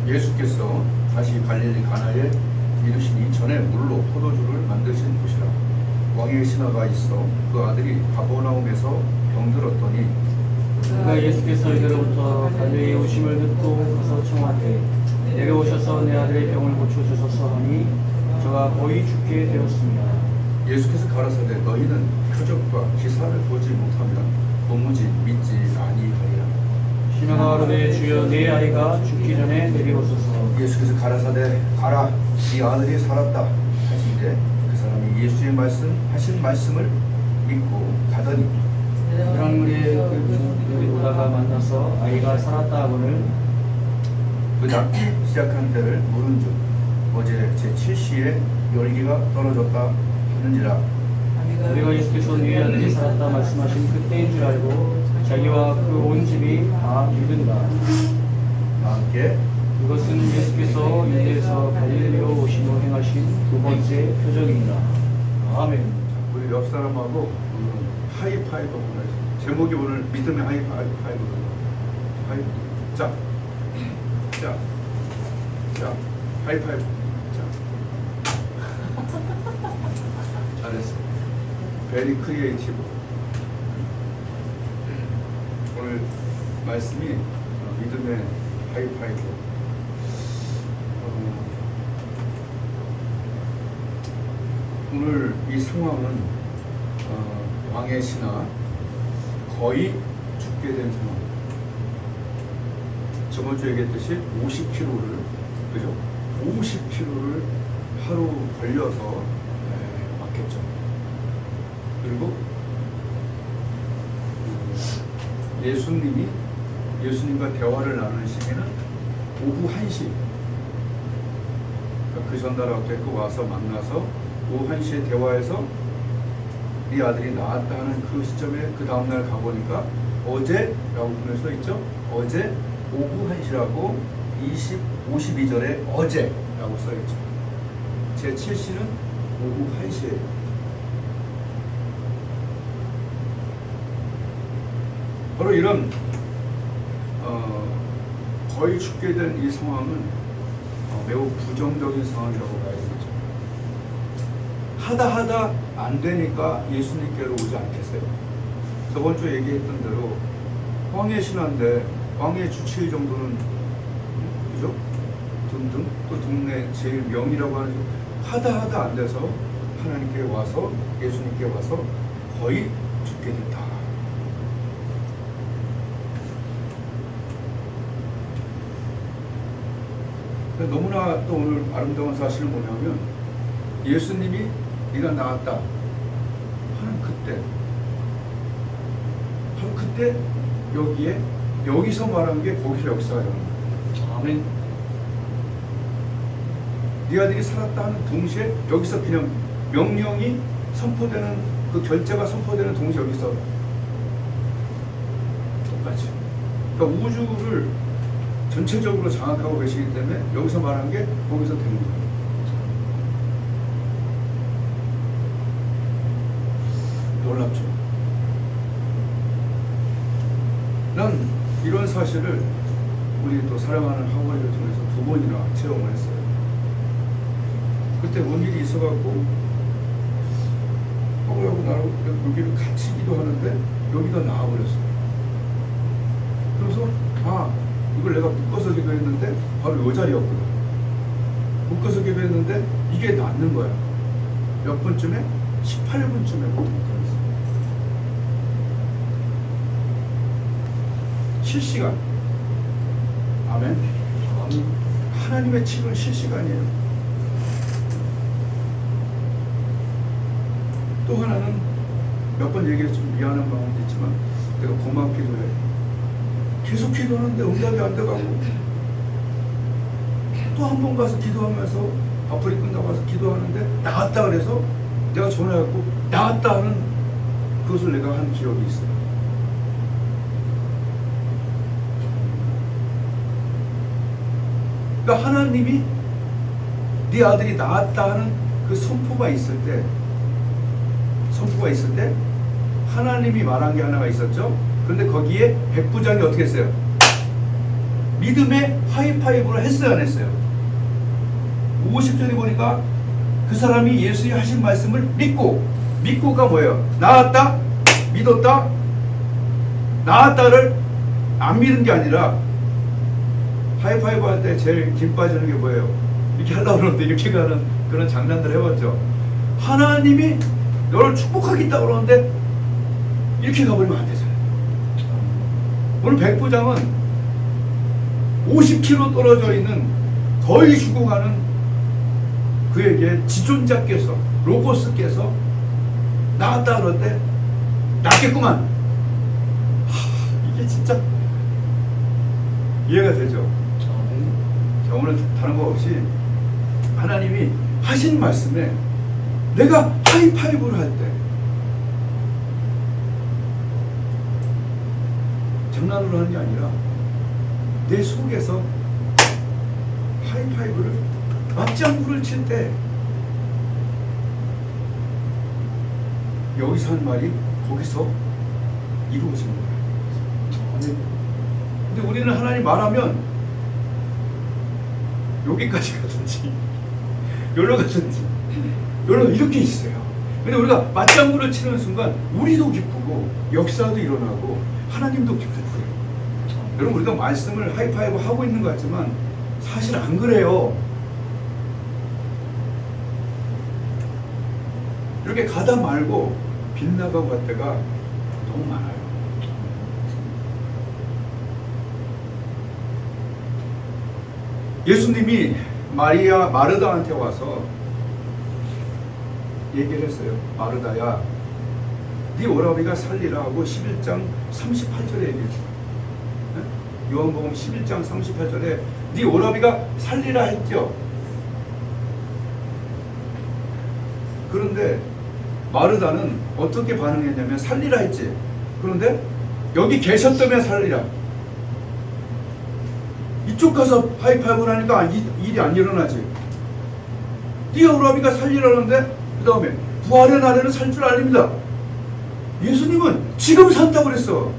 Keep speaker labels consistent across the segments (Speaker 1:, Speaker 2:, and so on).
Speaker 1: 예수께서 다시 갈릴리 가나에 이르시니 전에 물로 포도주를 만드신 곳이라. 왕의 신하가 있어 그 아들이 가버나움에서 병들었더니
Speaker 2: 그가 예수께서 이들로부터 갈릴리에 오심을 듣고 가서 청하되 내려오셔서 내 아들의 병을 고쳐주소서 하니 저가 거의 죽게 되었습니다.
Speaker 1: 예수께서 가라사대 너희는 표적과 기사를 보지 못하면 도무지 믿지 아니하리라.
Speaker 2: 시므가 가로되 주여 내 아이가 죽기 전에 내려오소서.
Speaker 1: 예수께서 가라사대 가라 네 아들이 살았다 하시되 그 사람이 예수의 하신 말씀을 믿고 가더니
Speaker 2: 그런 무리에 그들이 오다가 만나서 아이가 살았다 하거늘
Speaker 1: 그다 시작한 때를 물은 중 어제 제7시에 열기가 떨어졌다 하는지라.
Speaker 2: 우리가 예수께서 네 아들이 살았다 말씀하신 그때인 줄 알고 자기와 그 온 집이 다 믿은다.
Speaker 1: 함께
Speaker 2: 이것은 예수께서 유대에서 갈릴리로 오신 후 행하신 두 번째 표적입니다. 아멘.
Speaker 1: 우리 옆 사람하고 하이파이브 오늘 제목이 오늘 믿음의 하이파이브거든요. 자, 하이파이브. 자, 잘했어. 베리 크리에이티브. 오늘 말씀이 믿음의 하이파이브. 오늘 이 상황은 왕의 신하 거의 죽게 된 상황. 저번 주에 얘기했듯이 50km를 그죠? 50km를 하루 걸려서 왔겠죠. 그리고 예수님과 대화를 나누는 시기는 오후 1시. 그러니까 그 전달하고 데리고 와서 만나서 오후 1시에 대화해서 네 아들이 나았다 하는 그 시점에 그 다음날 가보니까 어제라고 보면 써있죠. 어제 오후 1시라고 52절에 어제라고 써있죠. 제7시는 오후 1시예요. 바로 이런 거의 죽게 된 이 상황은 매우 부정적인 상황이라고 봐야 되겠죠. 하다 안 되니까 예수님께로 오지 않겠어요? 저번 주에 얘기했던 대로 왕의 신하인데 왕의 주치의 정도는 그죠? 등등 또 동네 제일 명이라고 하는 하다 안 돼서 하나님께 와서 예수님께 와서 거의 죽게 됐다. 너무나 또 오늘 아름다운 사실은 뭐냐면 예수님이 네가 나았다 하는 그때 바로 그때 여기서 말한 게 거기서 역사가 일어나는 거예요.
Speaker 2: 아멘.
Speaker 1: 네 아들이 살았다 하는 동시에 여기서 그냥 명령이 선포되는 그 결제가 선포되는 동시에 여기서 똑같이 그러니까 우주를 전체적으로 장악하고 계시기 때문에 여기서 말한 게 거기서 되는 거예요. 놀랍죠. 난 이런 사실을 우리 또 사랑하는 하와이를 통해서 2번이나 체험을 했어요. 그때 뭔 일이 있어갖고 하와이하고 나랑 여기를 같이 기도하는데 여기가 나와버렸어요. 그래서 이걸 내가 묶어서 기도했는데 바로 이 자리였거든. 묶어서 기도했는데 이게 낫는 거야. 몇 번쯤에? 18분쯤에 묶어놨어. 실시간. 아멘. 하나님의 치료는 실시간이에요. 또 하나는 몇 번 얘기해서 좀 미안한 마음도 있지만 내가 고맙기도 해. 계속 기도하는데 응답이 안 돼가고 또 한 번 가서 기도하면서 아프리 끝나고 와서 기도하는데 나았다 그래서 내가 전화해갖고 나았다 하는 그것을 내가 한 기억이 있어요. 그러니까 하나님이 네 아들이 나았다 하는 그 선포가 있을 때 하나님이 말한 게 하나가 있었죠. 그런데 거기에 백부장이 어떻게 했어요? 믿음의 하이파이브를 했어요, 안 했어요? 50절에 보니까 그 사람이 예수의 하신 말씀을 믿고가 뭐예요? 나았다, 믿었다, 나았다를 안 믿은 게 아니라 하이파이브 할 때 제일 김 빠지는 게 뭐예요? 이렇게 하려고 그러는데 이렇게 가는 그런 장난들 해봤죠. 하나님이 너를 축복하겠다고 그러는데 이렇게 가버리면 안 되잖아요. 오늘 백부장은 50km 떨어져 있는 거의 죽어가는 그에게 지존자께서, 로고스께서 나았다 그럴 때 낫겠구만. 이게 진짜 이해가 되죠? 자, 오늘 다른 거 없이 하나님이 하신 말씀에 내가 하이파이브를 할 때 장난으로 하는 게 아니라 내 속에서 하이파이브를 맞장구를 칠 때 여기서 한 말이 거기서 이루어지는 거예요. 근데 우리는 하나님 말하면 여기까지 가든지 여기로 가든지 여기로 이렇게 있어요. 근데 우리가 맞장구를 치는 순간 우리도 기쁘고 역사도 일어나고 하나님도 기쁘고 그래요. 여러분, 우리가 말씀을 하이파이브 하고 있는 것 같지만 사실 안 그래요. 이렇게 가다 말고 빗나가고 갈 때가 너무 많아요. 예수님이 마르다한테 와서 얘기를 했어요. 마르다야, 네 오라비가 살리라 하고 11장 38절에 얘기했어요. 요한복음 11장 38절에 네 오라비가 살리라 했죠. 그런데 마르다는 어떻게 반응했냐면 살리라 했지. 그런데 여기 계셨다면 살리라. 이쪽 가서 하이파이브를 하니까 일이 안 일어나지. 네 오라비가 살리라는데 그 다음에 부활의 날에는 살 줄 알립니다. 예수님은 지금 산다고 그랬어.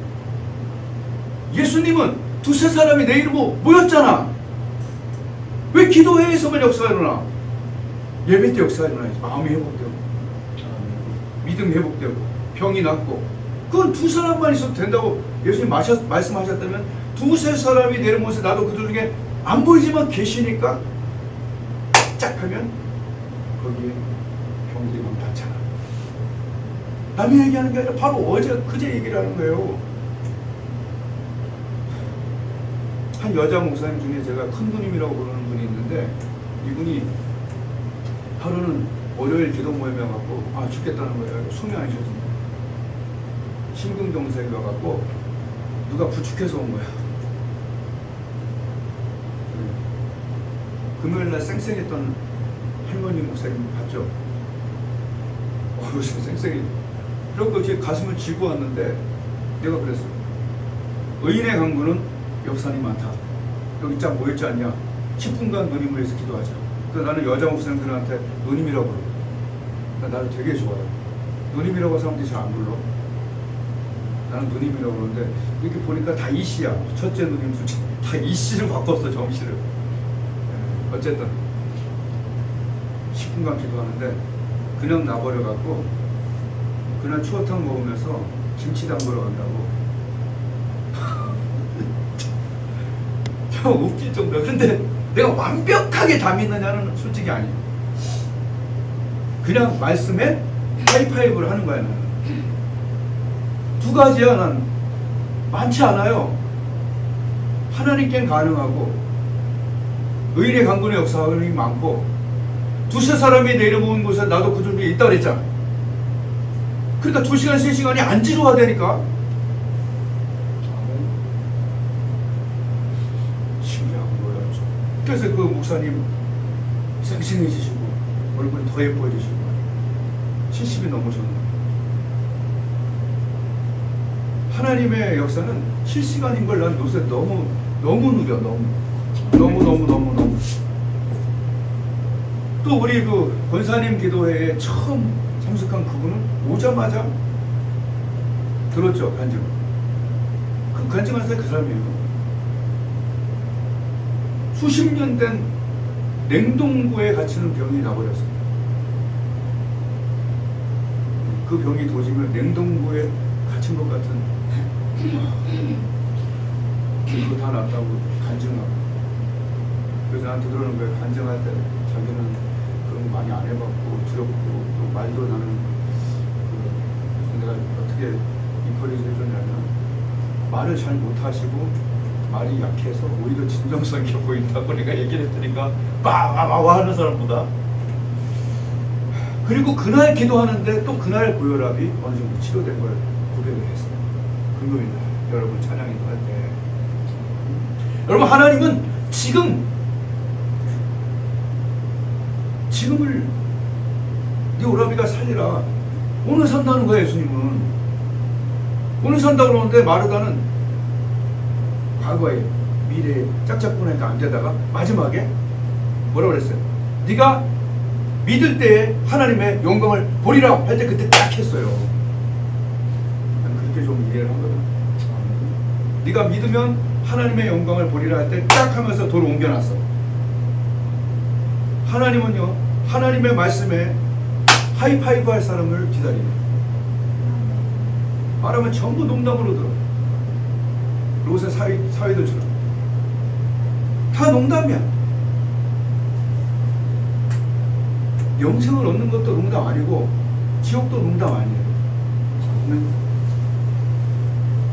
Speaker 1: 예수님은 두세 사람이 내 이름으로 모였잖아. 왜 기도회에서만 역사가 일어나? 예배 때 역사가 일어나야지. 마음이 회복되고 믿음이 회복되고 병이 낫고. 그건 두 사람만 있어도 된다고 예수님 말씀하셨다면 두세 사람이 내 이름으로 나도 그들 중에 안 보이지만 계시니까 짝 하면 거기에 병들이 막 낫잖아. 남이 얘기하는 게 아니라 바로 그제 얘기를 하는 거예요. 한 여자 목사님 중에 제가 큰 누님이라고 부르는 분이 있는데, 이분이 하루는 월요일 기도 모임에 가고 죽겠다는 거예요. 숨이 안 쉬어진다. 심근경색이 와갖고 누가 부축해서 온 거야. 금요일날 쌩쌩했던 할머니 목사님 봤죠? 요즘 쌩쌩이. 그러고 제 가슴을 쥐고 왔는데 내가 그랬어. 의인의 강구는 역산이 많다. 여기 쫙 모였지 않냐? 10분간 누님을 위해서 기도하자. 그래서 나는 여자 목사님들한테 누님이라고 부르고, 나를 되게 좋아해. 누님이라고 사람들이 잘 안 불러. 나는 누님이라고 그러는데 이렇게 보니까 다 이씨야. 첫째 누님, 둘째 다 이씨를 바꿨어, 정씨를. 어쨌든 10분간 기도하는데 그냥 나버려갖고 그날 추어탕 먹으면서 김치 담그러 간다고. 참 웃길 정도야. 근데 내가 완벽하게 다 믿느냐는 솔직히 아니에요. 그냥 말씀에 하이파이브를 하는 거야. 나는 두 가지야. 난 많지 않아요. 하나님께는 가능하고 의인의 강군의 역사가 많고 두세 사람이 내려오는 곳에 나도 그 준비에 있다 그랬잖아. 그러니까 2시간 3시간이 안 지루하다니까. 신기한 거야. 그래서 그 목사님 쌩쌩해지시고 얼굴이 더 예뻐지시고 70이 넘으셨는데, 하나님의 역사는 실시간인 걸 난 요새 너무 누려. 너무. 또 우리 그 권사님 기도회에 처음 참석한 그분은 오자마자 들었죠, 간증. 그 간증한 사람이 그 사람이에요. 수십 년 된 냉동고에 갇히는 병이 나버렸습니다. 그 병이 도지면 냉동고에 갇힌 것 같은 그거 다 났다고 간증하고. 그래서 나한테 그러는 거예요. 간증할 때 자기는 그런 거 많이 안 해봤고 두렵고 또 말도 나는 내가 어떻게 인터뷰를 해줬냐면 말을 잘 못하시고 말이 약해서 오히려 진정성이 보인다고 내가 얘기를 했더니까 와 하는 사람보다. 그리고 그날 기도하는데 또 그날 고혈압이 어느 정도 치료된 걸 고백을 했어요. 금요일 날 여러분 찬양 인도할 때. 여러분 하나님은 지금을 네 오라비가 살리라. 오늘 산다는 거야. 예수님은 오늘 산다고 그러는데 마르다는 과거에 미래에 짝짝 보내니까 안 되다가 마지막에 뭐라고 그랬어요? 네가 믿을 때에 하나님의 영광을 보리라 할 때 그때 딱 했어요. 난 그렇게 좀 이해를 하거든. 네가 믿으면 하나님의 영광을 보리라 할 때 딱 하면서 돌을 옮겨놨어. 하나님은요, 하나님의 말씀에 하이파이브 할 사람을 기다립니다. 말하면 전부 농담으로 들어. 롯의 사위들처럼 다 농담이야. 영생을 얻는 것도 농담 아니고 지옥도 농담 아니에요.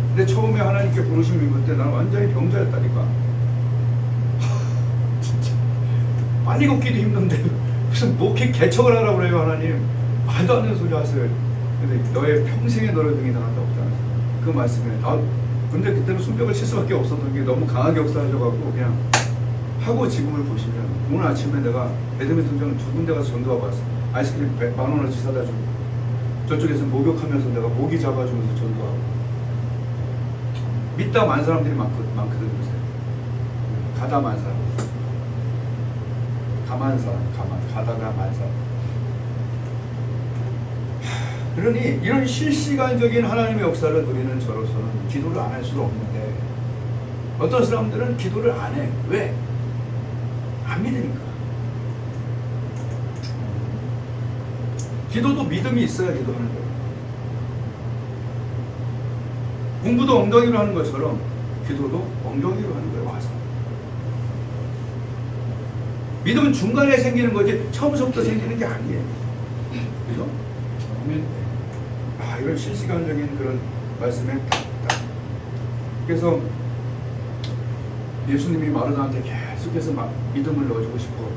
Speaker 1: 근데 처음에 하나님께 부르심을 입을 때 나는 완전히 병자였다니까. 진짜 빨리 걷기도 힘든데 무슨 목회 개척을 하라고 그래요. 하나님 말도 안 되는 소리 하세요. 근데 너의 평생에 너를 등에 당한다고 하잖아요. 그 말씀에 근데 그때는 손뼉을 칠 수밖에 없었던 게 너무 강하게 역사하셔가지고 그냥 하고 지금을 보시면 오늘 아침에 내가 배드민턴장을 2군데 가서 전도하고 왔어. 아이스크림 10,000원어치 사다 주고 저쪽에서 목욕하면서 내가 모기 잡아주면서 전도하고. 믿다 만 사람들이 많거든 요새. 가다만 사람. 가만 사람. 가다가 만 사람. 그러니 이런 실시간적인 하나님의 역사를 누리는 저로서는 기도를 안 할 수가 없는데 어떤 사람들은 기도를 안 해. 왜? 안 믿으니까. 기도도 믿음이 있어야 기도하는 거예요. 공부도 엉덩이로 하는 것처럼 기도도 엉덩이로 하는 거예요. 와서. 믿음은 중간에 생기는 거지 처음부터 생기는 게 아니에요. 그죠? 이런 실시간적인 그런 말씀에 딱. 그래서 예수님이 마르다한테 계속해서 막 믿음을 넣어주고 싶어.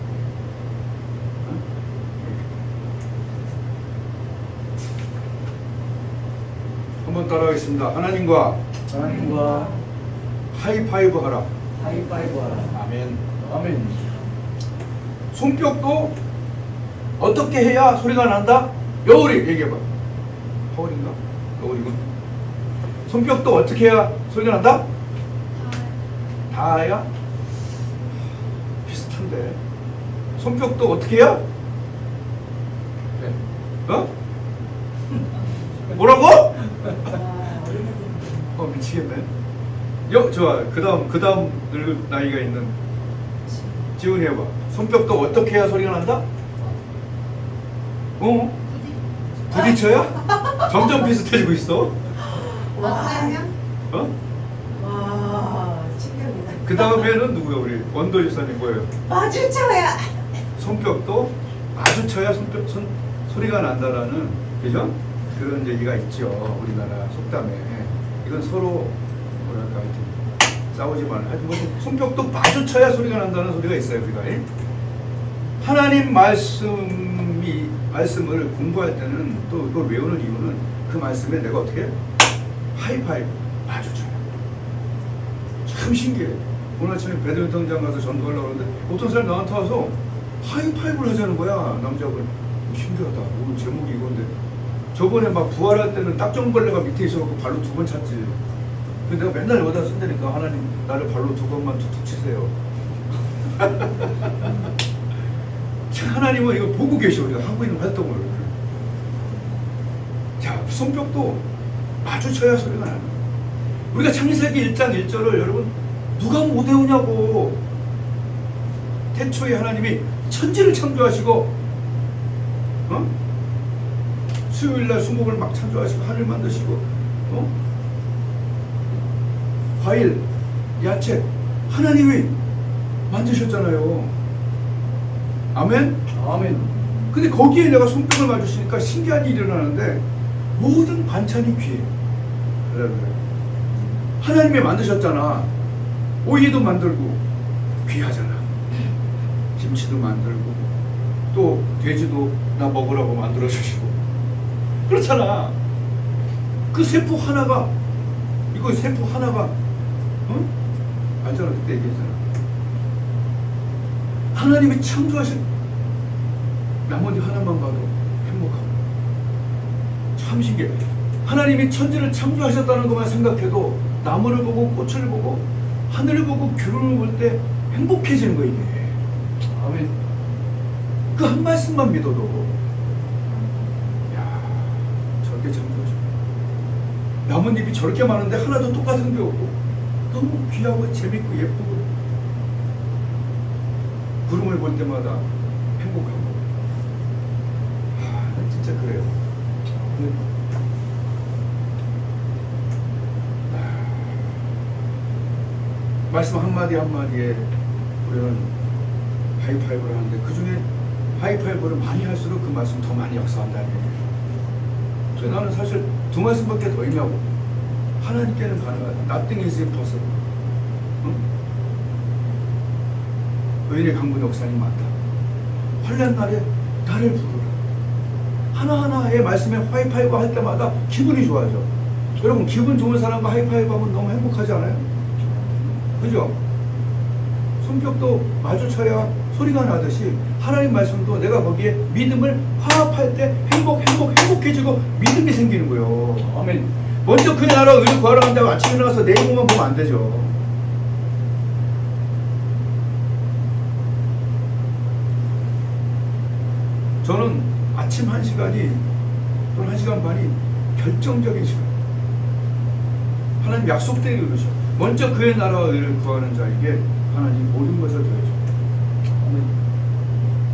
Speaker 1: 한번 따라하겠습니다. 하나님과 하이파이브 하라. 아멘. 손뼉도 어떻게 해야 소리가 난다? 여울이 얘기해봐. 하울인가? 여울이군. 손뼉도 어떻게 해야 소리가 난다? 다야? 비슷한데. 손뼉도 어떻게 해야? 어? 뭐라고? 미치겠네. 좋아. 그 다음 늙은 나이가 있는 지훈이 해봐. 손뼉도 어떻게 해야 소리가 난다? 부딪혀야? 점점 비슷해지고 있어.
Speaker 3: 와, 충격이다.
Speaker 1: 그 다음에는 누구야? 우리 원도 집사님 뭐예요?
Speaker 3: 마주쳐야.
Speaker 1: 손뼉도 마주쳐야 소리가 난다라는, 그죠? 그런 얘기가 있죠. 우리나라 속담에. 이건 서로 뭐랄까 하여튼 싸우지만 하여튼 뭐 손뼉도 마주쳐야 소리가 난다는 소리가 있어요. 우리가 하나님 말씀을 공부할 때는 또 이걸 외우는 이유는 그 말씀에 내가 어떻게 하이파이브 마주쳐요. 참 신기해. 오늘 아침에 배드민턴장 가서 전도하려고 하는데 어떤 사람이 나한테 와서 하이파이브를 하자는 거야. 남자분. 신기하다. 오늘 제목이 이건데 저번에 막 부활할 때는 딱정벌레가 밑에 있어갖고 발로 2번 찼지. 근데 내가 맨날 여기다 쓴다니까. 하나님 나를 발로 2번만 툭툭 치세요. 하나님은 이거 보고 계셔. 우리가 하고 있는 활동을. 자, 손뼉도 마주쳐야 소리가 나는 거예요. 우리가 창세기 1장 1절을 여러분 누가 못 외우냐고. 태초에 하나님이 천지를 창조하시고 수요일날 수목을 막 창조하시고 하늘 만드시고 과일, 야채 하나님이 만드셨잖아요. 아멘?
Speaker 2: 아멘.
Speaker 1: 근데 거기에 내가 손뼉을 맞으시니까 신기한 일이 일어나는데 모든 반찬이 귀해. 하나님이 만드셨잖아. 오이도 만들고 귀하잖아. 김치도 만들고 또 돼지도 나 먹으라고 만들어주시고 그렇잖아. 그 세포 하나가 이거 세포 하나가 알잖아. 그때 얘기했잖아. 하나님이 창조하신 나머지 하나만 봐도 행복하고 참 신기해. 하나님이 천지를 창조하셨다는 것만 생각해도 나무를 보고 꽃을 보고 하늘을 보고 귤을 볼 때 행복해지는 거야 이게.
Speaker 2: 아멘.
Speaker 1: 그 한 말씀만 믿어도 야 저렇게 창조하셨. 나뭇잎이 저렇게 많은데 하나도 똑같은 게 없고 너무 귀하고 재밌고 예쁘고 구름을 볼 때마다 행복하고 진짜 그래요. 말씀 한마디 한마디에 우리는 하이파이브를 하는데 그 중에 하이파이브를 많이 할수록 그 말씀 더 많이 역사한다는 얘기예요. 그래서 나는 사실 두 말씀밖에 더 있냐고. 하나님께는 가능하다. Nothing is impossible. 의인의 강분 역사님 많다. 환난 날에 나를 부르라. 하나하나의 말씀에 하이파이브 할 때마다 기분이 좋아져. 여러분 기분 좋은 사람과 하이파이브 하면 너무 행복하지 않아요? 그죠? 성격도 마주쳐야 소리가 나듯이 하나님 말씀도 내가 거기에 믿음을 화합할 때 행복해지고 믿음이 생기는 거예요.
Speaker 2: 아멘.
Speaker 1: 먼저 그 나라 의를 구하러 간다고 아침에 일어나서 내용만 보면 안 되죠. 저는 아침 1시간이 또는 1시간 반이 결정적인 시간. 하나님 약속대로 그러셔. 먼저 그의 나라와 의를 구하는 자에게 하나님 모든 것을 더해줘.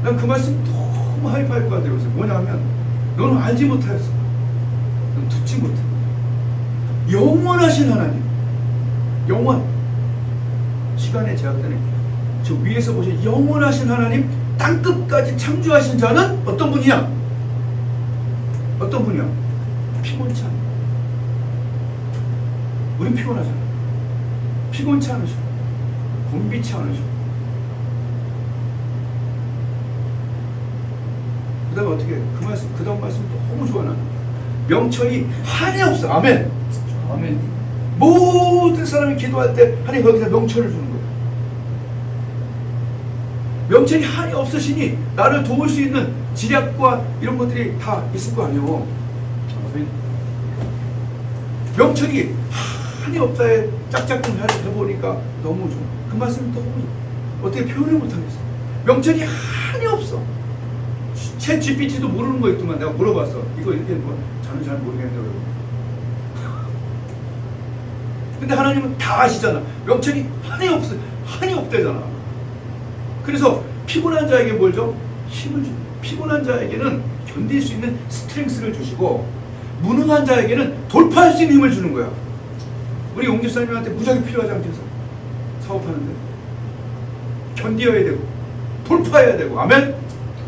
Speaker 1: 난 그 말씀 너무 하이파이브가 되고 있어요. 뭐냐면 너는 알지 못하였어. 넌 듣지 못해. 영원하신 하나님. 영원. 시간의 제약 때문에 저 위에서 보신 영원하신 하나님 땅끝까지 창조하신 자는 어떤 분이냐? 어떤 분이야? 피곤치 않아. 우린 피곤하잖아. 피곤치 않으셔. 곤비치 않으셔. 그 다음에 어떻게 해? 그 다음 말씀 너무 좋아 나는. 명철이 한이 없어. 아멘.
Speaker 2: 아멘.
Speaker 1: 모든 사람이 기도할 때 하나님 거기다 명철을 주는 거야. 명철이 한이 없으시니 나를 도울 수 있는 지략과 이런 것들이 다 있을 거 아니에요.
Speaker 2: 아멘.
Speaker 1: 명철이 한이 없다에 짝짝꿍 해보니까 너무 좋아. 그 말씀 너무 어떻게 표현을 못하겠어. 명철이 한이 없어. 챗 GPT도 모르는 거 있더만 내가 물어봤어. 이거 이렇게 뭐 저는 잘 모르겠는데 여러분. 근데 하나님은 다 아시잖아. 명철이 한이 없어. 한이 없대잖아. 그래서 피곤한 자에게 뭘 줘? 힘을 줘. 피곤한 자에게는 견딜 수 있는 스트렝스를 주시고 무능한 자에게는 돌파할 수 있는 힘을 주는 거야. 우리 용집사님한테 무작위 필요하지 않겠어? 사업하는데 견뎌야 되고 돌파해야 되고 아멘?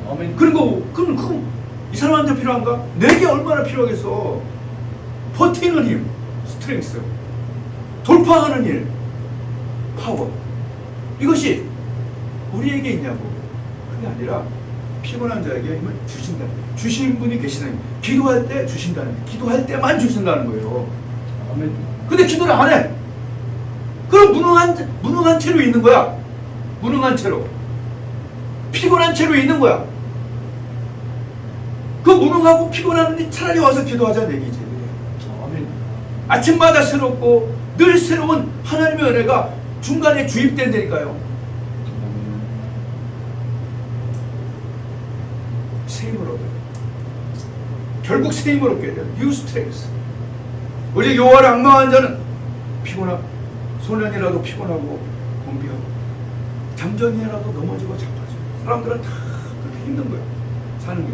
Speaker 2: 아멘.
Speaker 1: 그리고 그럼 이 사람한테 필요한가? 내게 얼마나 필요하겠어? 버티는 힘, 스트렝스, 돌파하는 일, 파워. 이것이 우리에게 있냐고. 그게 아니라 피곤한 자에게 힘을 주신다. 주신 분이 계시다는 거예요. 기도할 때 주신다는 거예요. 기도할 때만 주신다는 거예요.
Speaker 2: 아멘.
Speaker 1: 근데 기도를 안 해. 그럼 무능한 채로 있는 거야. 무능한 채로. 피곤한 채로 있는 거야. 그 무능하고 피곤하는데 차라리 와서 기도하자는 얘기지.
Speaker 2: 아멘.
Speaker 1: 아침마다 새롭고 늘 새로운 하나님의 은혜가 중간에 주입된다니까요. 새 힘을 얻어요. 결국 새 힘을 얻게 돼요. 뉴 스트렝스. 우리 여호와를 앙망한 자는 피곤하고 소년이라도 피곤하고 곤비하고 잠전이라도 넘어지고 자빠져. 사람들은 다 그렇게 힘든 거야. 사는 게.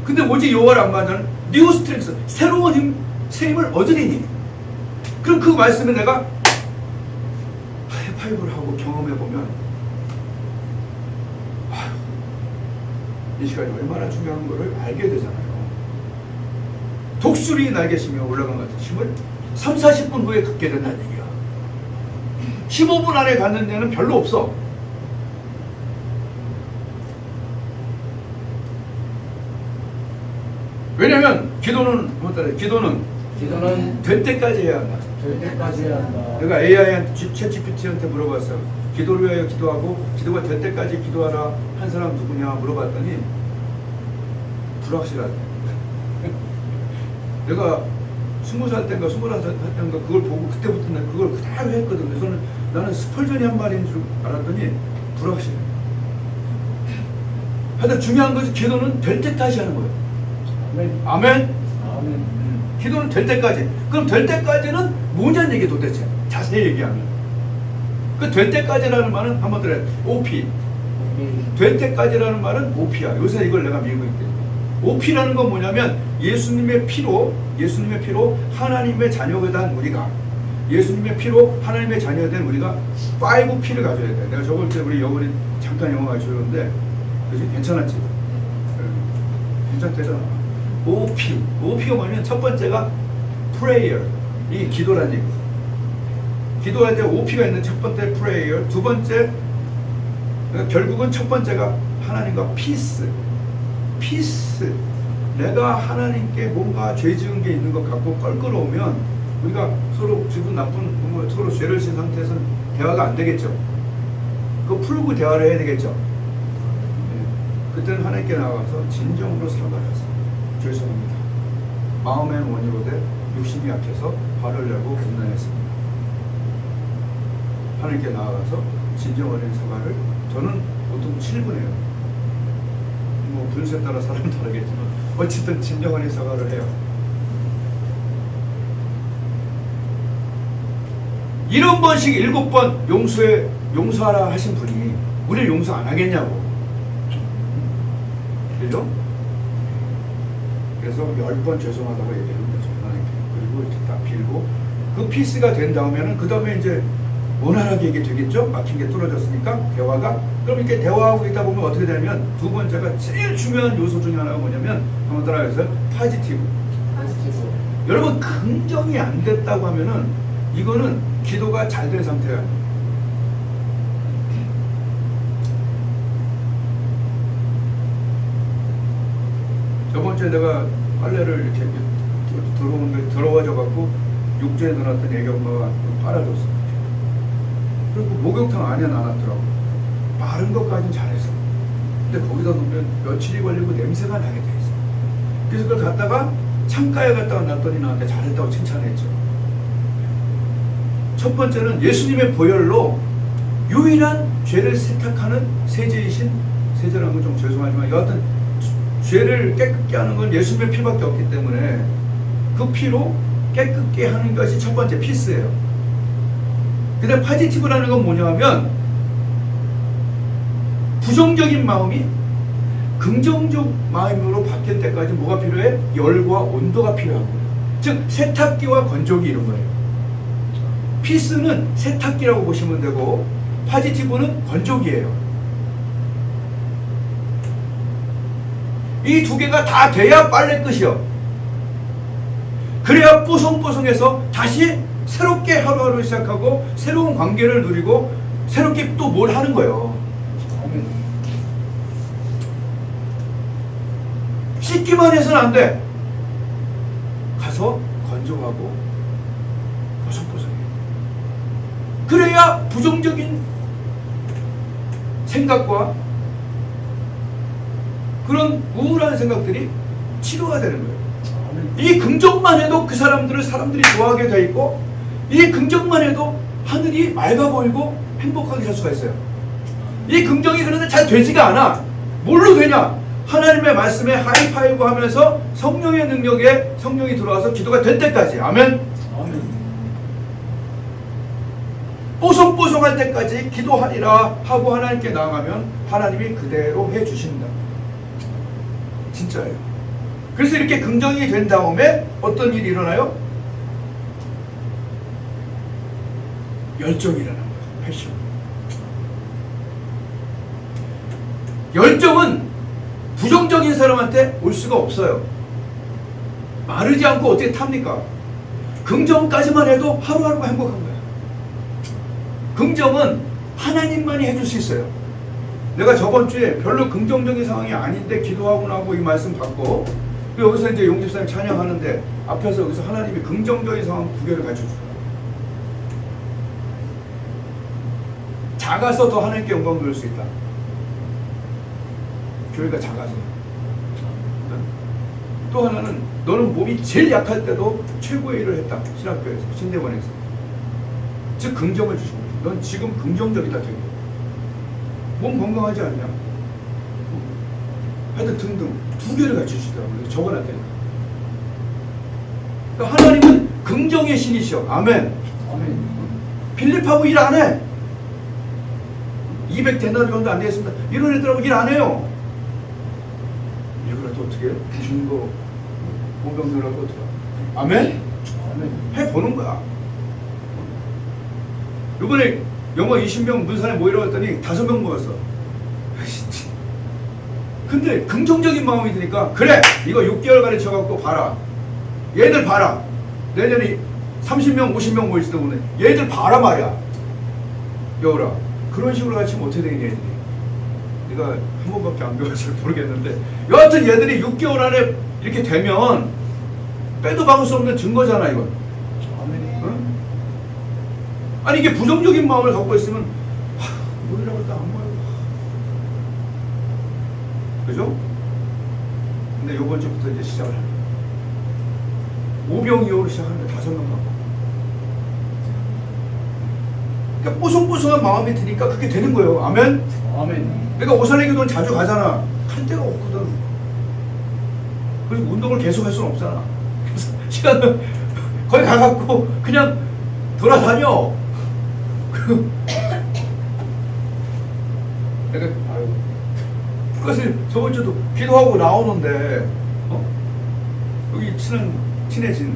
Speaker 1: 근데 오직 여호와를 악마하는 뉴 스트렝스, 새로운 힘, 새 힘을 얻으리니. 그럼 그 말씀에 내가 하이파이브를 하고 경험해보면 이 시간이 얼마나 중요한 거를 알게 되잖아요. 독수리 날개시며 올라간 것 같은 힘을 3, 40분 후에 갖게 된다는 얘기야. 15분 안에 갖는 데는 별로 없어. 왜냐면 기도는 될 때까지 해야 한다.
Speaker 2: 될 때까지 해야 한다.
Speaker 1: 내가 AI한테, 챗GPT한테 물어봤어요. 기도를 위하여 기도하고 기도가 될 때까지 기도하라 한 사람 누구냐 물어봤더니 불확실하대. 내가 20살 때인가 21살 때인가 그걸 보고 그때부터 내가 그걸 그대로 했거든. 그래서 나는 스펄전이 한 말인 줄 알았더니 불확실해. 하여튼 중요한 것이 기도는 될 때까지 하는 거예요.
Speaker 2: 아멘.
Speaker 1: 아멘.
Speaker 2: 아멘.
Speaker 1: 기도는 될 때까지. 그럼 될 때까지는 뭐냐는 얘기 도대체. 자세히 얘기하면. 그 될 때까지라는 말은 한번 들어요. OP. 될 때까지라는 말은 OP야. 요새 이걸 내가 밀고 있거든요. OP라는 건 뭐냐면 예수님의 피로 하나님의 자녀가 된 우리가 예수님의 피로 하나님의 자녀가 된 우리가 5P를 가져야 돼. 내가 저번 주에 우리 여분이 잠깐 영어 가르쳐줬는데 그지? 괜찮았지? 괜찮대잖아. OP가 뭐냐면 첫 번째가 prayer, 이 기도라는 얘기. 기도할 때 OP가 있는 첫 번째 prayer, 두 번째 결국은 첫 번째가 하나님과 peace. 내가 하나님께 뭔가 죄 지은 게 있는 것 같고 껄끄러우면 우리가 서로 기분 나쁜 서로 죄를 지은 상태에서는 대화가 안 되겠죠. 그거 풀고 대화를 해야 되겠죠. 그때는 하나님께 나가서 진정으로 사과를 하세요. 죄송합니다. 마음의 원이로 돼 욕심이 약해서 화를 내고 분난했습니다. 하나님께 나아가서 진정 어린 사과를 저는 보통 7분 해요. 뭐 분수에 따라 사람 다르겠지만 어쨌든 진정 어린 사과를 해요. 이런 번씩 7번 용서하라 하신 분이 우리를 용서 안 하겠냐고. 그죠? 그래서 10번 죄송하다고 얘기하는 거죠. 그리고 이렇게 딱 빌고 그 피스가 된 다음에는 그 다음에 이제 원활하게 이게 되겠죠? 막힌 게 뚫어졌으니까 대화가. 그럼 이렇게 대화하고 있다 보면 어떻게 되냐면 두 번째가 제일 중요한 요소 중에 하나가 뭐냐면 한번 따라해서 파지티브. 여러분 긍정이 안 됐다고 하면은 이거는 기도가 잘 된 상태야. 저번 주에 내가 빨래를 이렇게 들어오는데 더러워져 갖고 욕조에 넣어놨던 애기 엄마가 빨아줬어. 그리고 목욕탕 안에 놔놨더라고. 마른 것까지는 잘했어. 근데 거기다 놓으면 며칠이 걸리고 냄새가 나게 돼 있어. 그래서 그걸 갖다가 창가에 갖다가 놨더니 나한테 잘했다고 칭찬했죠. 첫 번째는 예수님의 보혈로 유일한 죄를 세탁하는 세제이신, 세제라는 건 좀 죄송하지만 여하튼 죄를 깨끗게 하는 건 예수님의 피밖에 없기 때문에 그 피로 깨끗게 하는 것이 첫 번째 피스예요. 근데 파지티브라는 건 뭐냐면 부정적인 마음이 긍정적 마음으로 바뀔 때까지 뭐가 필요해? 열과 온도가 필요한 거예요. 즉 세탁기와 건조기 이런 거예요. 피스는 세탁기라고 보시면 되고 파지티브는 건조기예요. 이 두 개가 다 돼야 빨래 끝이요. 그래야 뽀송뽀송해서 다시 새롭게 하루하루 시작하고 새로운 관계를 누리고 새롭게 또 뭘 하는 거예요. 씻기만 해서는 안 돼. 가서 건조하고 뽀송뽀송해. 그래야 부정적인 생각과 그런 우울한 생각들이 치료가 되는 거예요. 이 긍정만 해도 그 사람들이 좋아하게 돼 있고 이 긍정만 해도 하늘이 맑아 보이고 행복하게 살 수가 있어요. 이 긍정이 그런데 잘 되지가 않아. 뭘로 되냐? 하나님의 말씀에 하이파이브 하면서 성령의 능력에 성령이 들어와서 기도가 될 때까지. 아멘. 뽀송뽀송할 때까지 기도하리라 하고 하나님께 나아가면 하나님이 그대로 해주십니다. 진짜예요. 그래서 이렇게 긍정이 된 다음에 어떤 일이 일어나요? 열정이 일어나는 거죠. 패션. 열정은 부정적인 사람한테 올 수가 없어요. 마르지 않고 어떻게 탑니까? 긍정까지만 해도 하루하루가 행복한 거야. 긍정은 하나님만이 해줄 수 있어요. 내가 저번 주에 별로 긍정적인 상황이 아닌데 기도하고 나고 이 말씀 받고 여기서 이제 용집사님 찬양하는데 앞에서 여기서 하나님이 긍정적인 상황 2개를 가르쳐줘요. 작아서 더 하나님께 영광 돌릴 수 있다. 교회가 작아서. 또 하나는 너는 몸이 제일 약할 때도 최고의 일을 했다. 신학교에서, 신대원에서. 즉 긍정을 주신 거예요. 넌 지금 긍정적이다 되게. 몸 건강하지 않냐? 하여튼 등등 2개를 갖추시더라고요. 적어놨다니까. 그러니까 하나님은 긍정의 신이셔. 아멘.
Speaker 2: 아멘.
Speaker 1: 빌립하고 일 안 해. 200데나리 정도 안 되겠습니다. 이런 애들하고 일 안 해요. 이거라도 어떻게 해요? 주는 거 보병들하고 어떻게 해요? 아멘? 아멘. 해보는 거야. 이번에 영어 20명 문산에 모이라고 했더니 5명 모였어. 근데 긍정적인 마음이 드니까 그래! 이거 6개월 가르쳐갖고 봐라. 얘들 봐라. 내년에 30명 50명 모일지도 모르네. 얘들 봐라 말이야. 여울아 그런 식으로 가르치면 어떻게 되겠냐 얘들이. 네가 한 번밖에 안 배워서 모르겠는데 여하튼 얘들이 6개월 안에 이렇게 되면 빼도 박을 수 없는 증거잖아 이건. 응? 아니 이게 부정적인 마음을 갖고 있으면 모이라고 해도 안 모여. 그죠? 근데 요번 주부터 이제 시작을 합니다. 오병이어로 시작하는데 5명 갖고. 그러니까 뽀송뽀송한 마음이 드니까 그게 되는 거예요. 아멘?
Speaker 2: 아멘.
Speaker 1: 내가 오살레 교도는 자주 가잖아. 할 데가 없거든. 그래서 운동을 계속 할 수는 없잖아. 그래서 시간은 거기 가갖고 그냥 돌아다녀. 내가 아유. 그것을 저번 주도 기도하고 나오는데 여기 친해진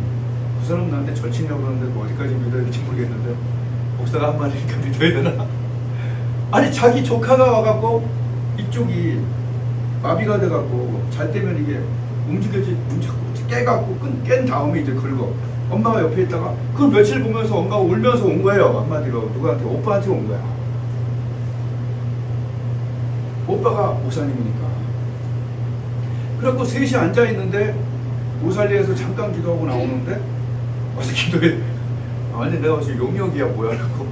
Speaker 1: 그 사람 나한테 절친이라고 그러는데 뭐 어디까지 믿어야 될지 모르겠는데 목사가 한 말이니까 믿어야 되나? 아니 자기 조카가 와갖고 이쪽이 마비가 돼갖고 잘 때면 이게 움직고 깨갖고 깬 다음에 이제 긁어. 엄마가 옆에 있다가 그걸 며칠 보면서 엄마가 울면서 온 거예요. 한마디로 누구한테? 오빠한테 온 거야. 오빠가 목사님이니까. 그래갖고 셋이 앉아있는데 오살리에서 잠깐 기도하고 나오는데 와서 기도해. 아니 내가 무슨 용역이야 뭐야 라고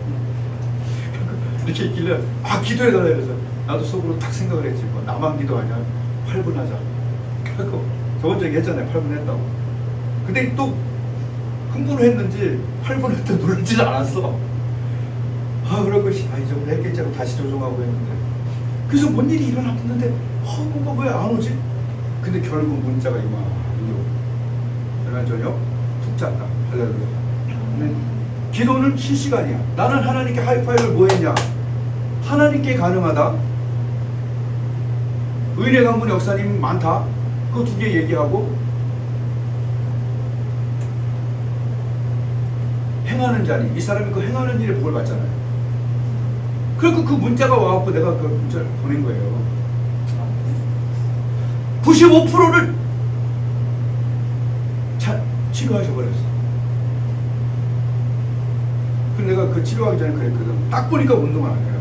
Speaker 1: 이렇게 있길래 기도해달라 그래서 나도 속으로 딱 생각을 했지. 뭐 나만 기도하냐 8분 하자. 그래갖고 저번 주에 했잖아요. 8분 했다고. 근데 또 흥분을 했는지 8분 했다 누르질 않았어. 그러고 이 정도 했겠지 하고 다시 조정하고 했는데 그래서 뭔 일이 일어났는데 뭔가 왜 안 오지? 근데 결국 문자가 이만 그날 저녁 툭 잤다. 할렐루야. 기도는 실시간이야. 나는 하나님께 하이파이브를 뭐 했냐? 하나님께 가능하다. 의뢰 강문 역사님 많다. 그거 2개 얘기하고 행하는 자니 이 사람이 그 행하는 일에 복을 받잖아요. 그리고 그 문자가 와갖고 내가 그 문자를 보낸 거예요. 95%를 치료하셔버렸어. 근데 내가 그 치료하기 전에 그랬거든. 딱 보니까 운동을 안 해요.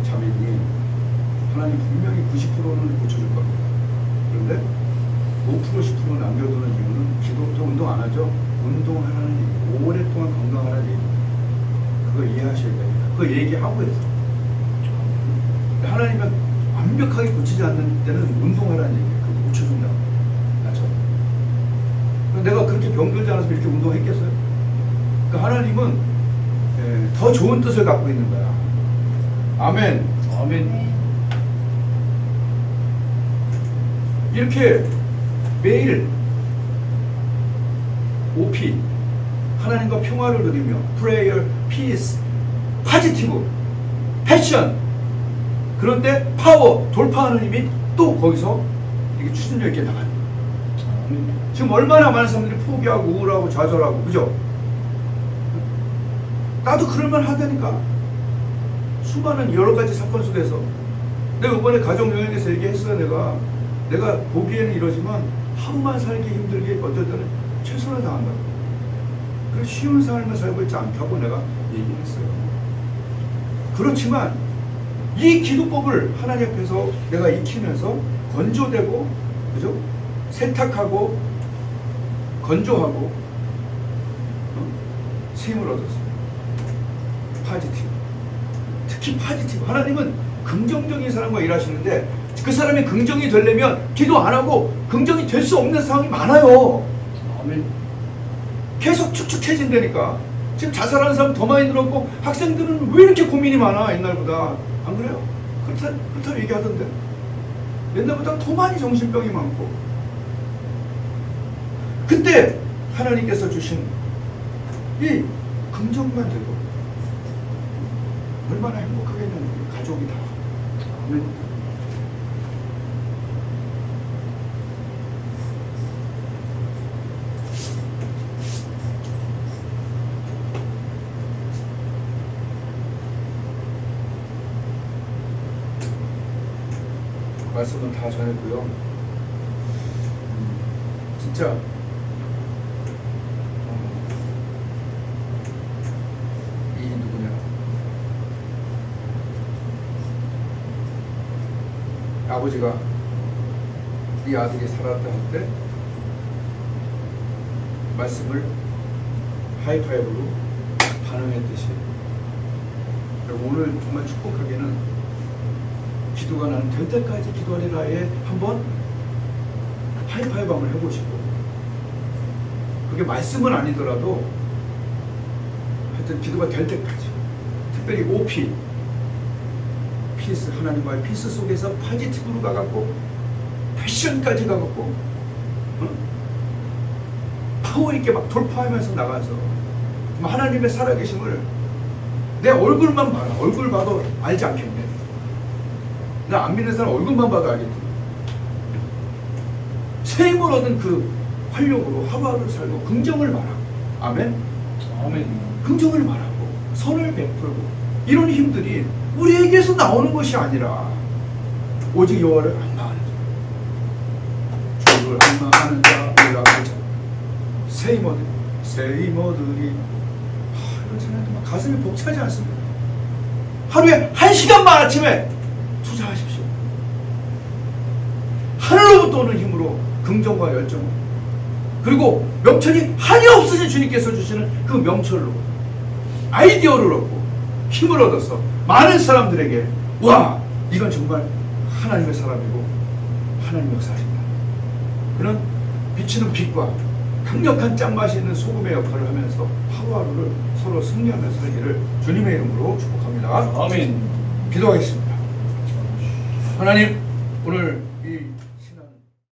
Speaker 1: 자매님, 하나님 분명히 90%는 고쳐줄 겁니다. 그런데 5% 10% 남겨두는 이유는 기도부터 운동 안 하죠. 운동하라는 얘기, 오랫동안 건강하라는 얘기. 그거 이해하셔야 됩니다. 그거 얘기하고 했어. 하나님은 완벽하게 고치지 않는 때는 운동하라는 얘기예요. 그거 고쳐준다. 나처럼. 내가 그렇게 병들지 않아서 이렇게 운동했겠어요? 그러니까 하나님은 더 좋은 뜻을 갖고 있는 거야. 아멘.
Speaker 2: 아멘.
Speaker 1: 이렇게 매일 OP 하나님과 평화를 누리며 prayer, peace, 파지티브, 패션, 그런데 파워, 돌파하는 힘이 또 거기서 이게 추진력 있게 나가는 거예요. 지금 얼마나 많은 사람들이 포기하고 우울하고 좌절하고, 그죠? 나도 그럴만 하다니까. 수많은 여러 가지 사건 속에서 내가 이번에 가정여행에서 얘기했어요. 내가 보기에는 이러지만 하루만 살기 힘들게 어떨 때는 최선을 다한다고. 그래서 쉬운 삶을 살고 있지 않다고 내가 얘기했어요. 그렇지만 이 기도법을 하나님 앞에서 내가 익히면서 건조되고, 그죠? 세탁하고 건조하고 힘을 얻었어요. 파지티브. 특히 파지티브. 하나님은 긍정적인 사람과 일하시는데 그 사람이 긍정이 되려면 기도 안 하고 긍정이 될 수 없는 상황이 많아요.
Speaker 2: 아멘.
Speaker 1: 계속 축축해진다니까. 지금 자살하는 사람 더 많이 늘었고 학생들은 왜 이렇게 고민이 많아 옛날보다. 안 그래요? 그렇다 얘기하던데. 옛날보다 더 많이 정신병이 많고. 그때 하나님께서 주신 이 긍정만 돼도 얼마나 행복하겠냐는 가족이 다.
Speaker 2: 아멘.
Speaker 1: 말씀은 다 전했고요. 진짜 이 누구냐, 아버지가 이 아들이 살았다 할 때 말씀을 하이파이브로 반응했듯이, 그리고 오늘 정말 축복하게는 기도가 나는 될 때까지 기도하리라에 한번 하이파이브 한번 해보시고, 그게 말씀은 아니더라도 하여튼 기도가 될 때까지, 특별히 OP, 피스, 하나님과의 피스 속에서 파지티브로 가갖고 패션까지 가갖고 파워 있게 막 돌파하면서 나가서 하나님의 살아계심을 내 얼굴만 봐라. 얼굴 봐도 알지 않겠네. 나 안 믿는 사람 얼굴만 봐도 알겠지. 새 힘을 얻은 그 활력으로 하루하루 살고 긍정을 말하고, 아멘?
Speaker 2: 아멘.
Speaker 1: 긍정을 말하고 선을 베풀고, 이런 힘들이 우리에게서 나오는 것이 아니라 오직 여호와를 악마하는 자, 주를 악마하는 자이라고 하자. 새 힘 얻으니 이런 생각도 막 가슴이 벅차지 않습니다. 하루에 1시간만 아침에 투자하십시오. 하늘로부터 오는 힘으로 긍정과 열정, 그리고 명철이 한이 없으신 주님께서 주시는 그 명철로 아이디어를 얻고 힘을 얻어서 많은 사람들에게, 와, 이건 정말 하나님의 사람이고 하나님 역사하신다, 그런 비치는 빛과 강력한 짠맛이 있는 소금의 역할을 하면서 하루하루를 서로 승리하면서 살기를 주님의 이름으로 축복합니다.
Speaker 2: 아멘.
Speaker 1: 기도하겠습니다. 하나님, 오늘 이